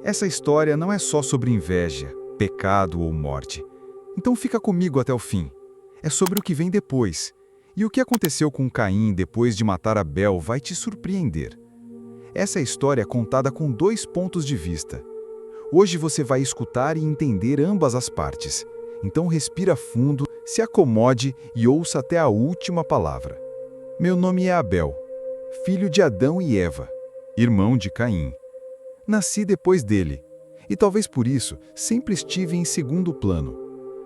Essa história não é só sobre inveja, pecado ou morte. Então fica comigo até o fim. É sobre o que vem depois. E o que aconteceu com Caim depois de matar Abel vai te surpreender. Essa história é contada com dois pontos de vista. Hoje você vai escutar e entender ambas as partes. Então respira fundo, se acomode e ouça até a última palavra. Meu nome é Abel, filho de Adão e Eva, irmão de Caim. Nasci depois dele, e talvez por isso sempre estive em segundo plano.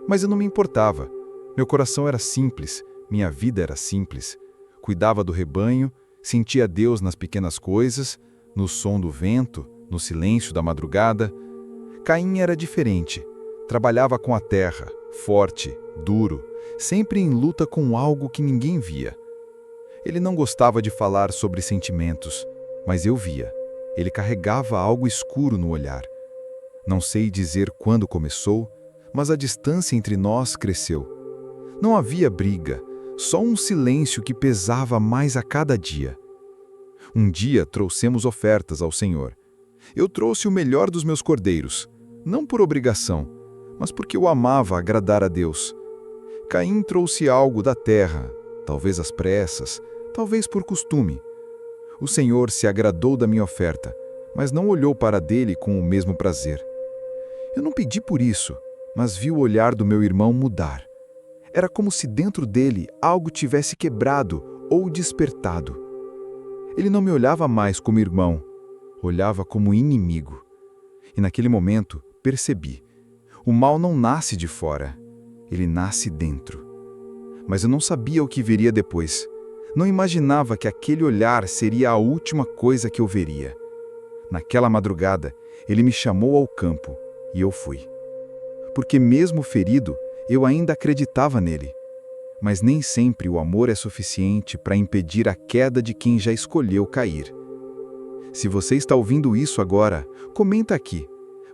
Mas eu não me importava. Meu coração era simples, minha vida era simples. Cuidava do rebanho, sentia Deus nas pequenas coisas, no som do vento, no silêncio da madrugada. Caim era diferente. Trabalhava com a terra, forte, duro, sempre em luta com algo que ninguém via. Ele não gostava de falar sobre sentimentos, mas eu via. Ele carregava algo escuro no olhar. Não sei dizer quando começou, mas a distância entre nós cresceu. Não havia briga, só um silêncio que pesava mais a cada dia. Um dia trouxemos ofertas ao Senhor. Eu trouxe o melhor dos meus cordeiros, não por obrigação, mas porque eu amava agradar a Deus. Caim trouxe algo da terra, talvez às pressas, talvez por costume. O Senhor se agradou da minha oferta, mas não olhou para a dele com o mesmo prazer. Eu não pedi por isso, mas vi o olhar do meu irmão mudar. Era como se dentro dele algo tivesse quebrado ou despertado. Ele não me olhava mais como irmão, olhava como inimigo. E naquele momento percebi: o mal não nasce de fora, ele nasce dentro. Mas eu não sabia o que viria depois. Não imaginava que aquele olhar seria a última coisa que eu veria. Naquela madrugada, ele me chamou ao campo e eu fui. Porque mesmo ferido, eu ainda acreditava nele. Mas nem sempre o amor é suficiente para impedir a queda de quem já escolheu cair. Se você está ouvindo isso agora, comenta aqui.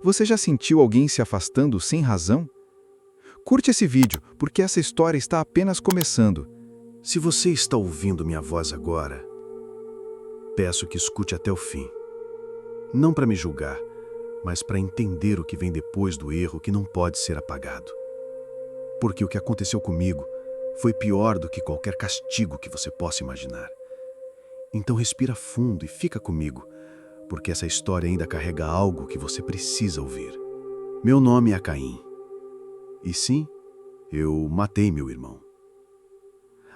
Você já sentiu alguém se afastando sem razão? Curte esse vídeo, porque essa história está apenas começando. Se você está ouvindo minha voz agora, peço que escute até o fim. Não para me julgar, mas para entender o que vem depois do erro que não pode ser apagado. Porque o que aconteceu comigo foi pior do que qualquer castigo que você possa imaginar. Então respira fundo e fica comigo, porque essa história ainda carrega algo que você precisa ouvir. Meu nome é Caim. E sim, eu matei meu irmão.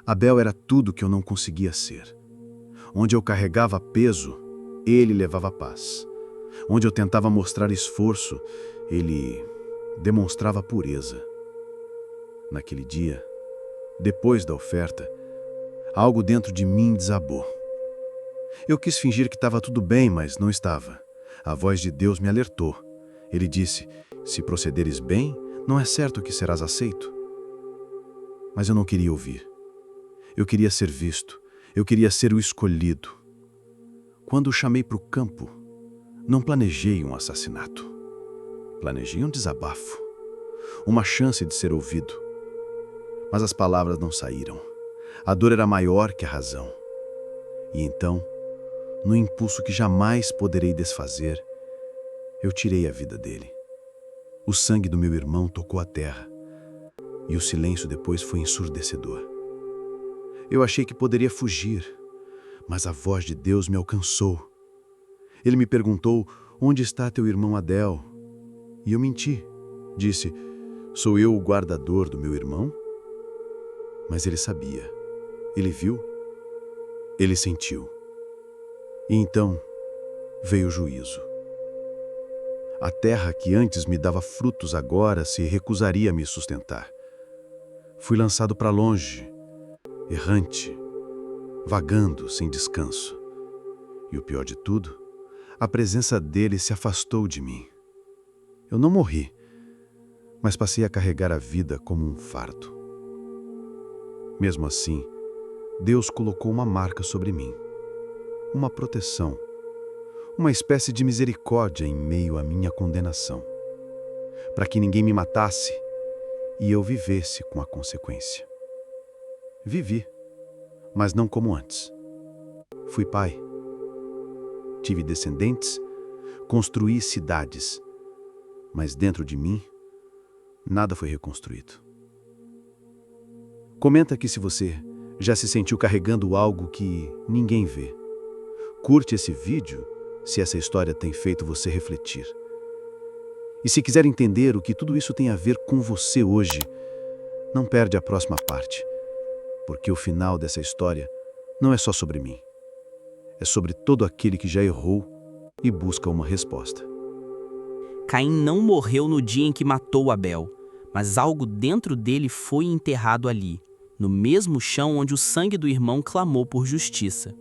Abel era tudo que eu não conseguia ser. Onde eu carregava peso, ele levava paz. Onde eu tentava mostrar esforço, ele demonstrava pureza. Naquele dia, depois da oferta, algo dentro de mim desabou. Eu quis fingir que estava tudo bem, mas não estava. A voz de Deus me alertou. Ele disse: se procederes bem, não é certo que serás aceito. Mas eu não queria ouvir. Eu queria ser visto. Eu queria ser o escolhido. Quando o chamei para o campo, não planejei um assassinato. Planejei um desabafo. Uma chance de ser ouvido. Mas as palavras não saíram. A dor era maior que a razão. E então, no impulso que jamais poderei desfazer, eu tirei a vida dele. O sangue do meu irmão tocou a terra, e o silêncio depois foi ensurdecedor. Eu achei que poderia fugir, mas a voz de Deus me alcançou. Ele me perguntou: onde está teu irmão Adel? E eu menti. Disse: sou eu o guardador do meu irmão? Mas ele sabia. Ele viu. Ele sentiu. E então veio o juízo. A terra que antes me dava frutos agora se recusaria a me sustentar. Fui lançado para longe, errante, vagando sem descanso. E o pior de tudo, a presença dele se afastou de mim. Eu não morri, mas passei a carregar a vida como um fardo. Mesmo assim, Deus colocou uma marca sobre mim, uma proteção, uma espécie de misericórdia em meio à minha condenação, para que ninguém me matasse e eu vivesse com a consequência. Vivi, mas não como antes. Fui pai. Tive descendentes, construí cidades, mas dentro de mim, nada foi reconstruído. Comenta aqui se você já se sentiu carregando algo que ninguém vê. Curte esse vídeo se essa história tem feito você refletir. E se quiser entender o que tudo isso tem a ver com você hoje, não perde a próxima parte, porque o final dessa história não é só sobre mim. É sobre todo aquele que já errou e busca uma resposta. Caim não morreu no dia em que matou Abel, mas algo dentro dele foi enterrado ali, no mesmo chão onde o sangue do irmão clamou por justiça.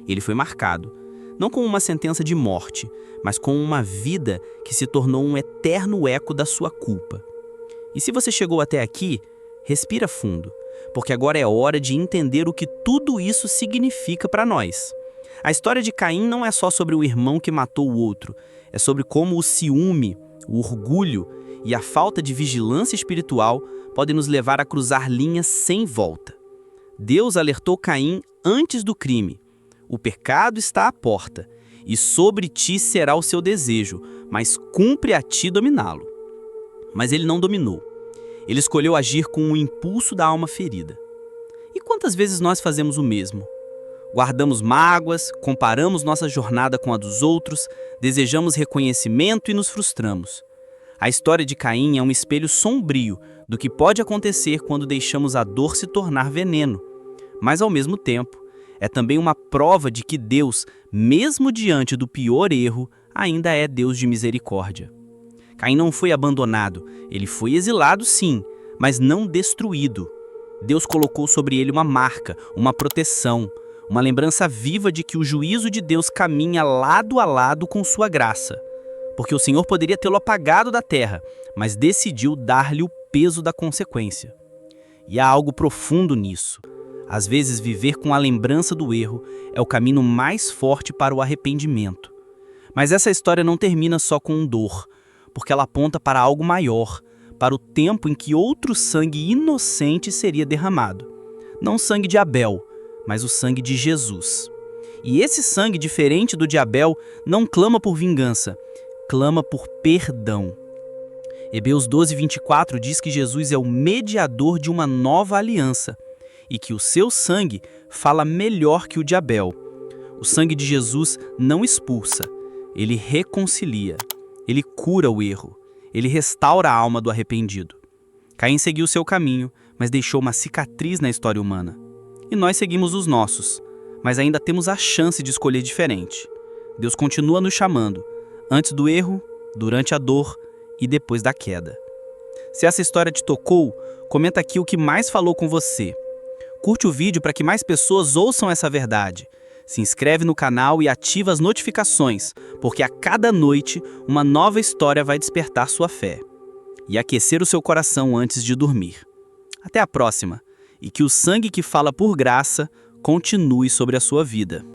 Ele foi marcado, não com uma sentença de morte, mas com uma vida que se tornou um eterno eco da sua culpa. E se você chegou até aqui, respira fundo, porque agora é hora de entender o que tudo isso significa para nós. A história de Caim não é só sobre o irmão que matou o outro, é sobre como o ciúme, o orgulho e a falta de vigilância espiritual podem nos levar a cruzar linhas sem volta. Deus alertou Caim antes do crime. O pecado está à porta, e sobre ti será o seu desejo, mas cumpre a ti dominá-lo. Mas ele não dominou. Ele escolheu agir com o impulso da alma ferida. E quantas vezes nós fazemos o mesmo? Guardamos mágoas, comparamos nossa jornada com a dos outros, desejamos reconhecimento e nos frustramos. A história de Caim é um espelho sombrio do que pode acontecer quando deixamos a dor se tornar veneno. Mas, ao mesmo tempo, é também uma prova de que Deus, mesmo diante do pior erro, ainda é Deus de misericórdia. Caim não foi abandonado, ele foi exilado sim, mas não destruído. Deus colocou sobre ele uma marca, uma proteção, uma lembrança viva de que o juízo de Deus caminha lado a lado com sua graça. Porque o Senhor poderia tê-lo apagado da terra, mas decidiu dar-lhe o peso da consequência. E há algo profundo nisso. Às vezes, viver com a lembrança do erro é o caminho mais forte para o arrependimento. Mas essa história não termina só com dor, porque ela aponta para algo maior, para o tempo em que outro sangue inocente seria derramado. Não o sangue de Abel, mas o sangue de Jesus. E esse sangue, diferente do de Abel, não clama por vingança, clama por perdão. Hebreus 12:24 diz que Jesus é o mediador de uma nova aliança e que o seu sangue fala melhor que o de Abel. O sangue de Jesus não expulsa, ele reconcilia, ele cura o erro, ele restaura a alma do arrependido. Caim seguiu seu caminho, mas deixou uma cicatriz na história humana. E nós seguimos os nossos, mas ainda temos a chance de escolher diferente. Deus continua nos chamando, antes do erro, durante a dor e depois da queda. Se essa história te tocou, comenta aqui o que mais falou com você. Curte o vídeo para que mais pessoas ouçam essa verdade. Se inscreve no canal e ativa as notificações, porque a cada noite uma nova história vai despertar sua fé e aquecer o seu coração antes de dormir. Até a próxima, e que o sangue que fala por graça continue sobre a sua vida.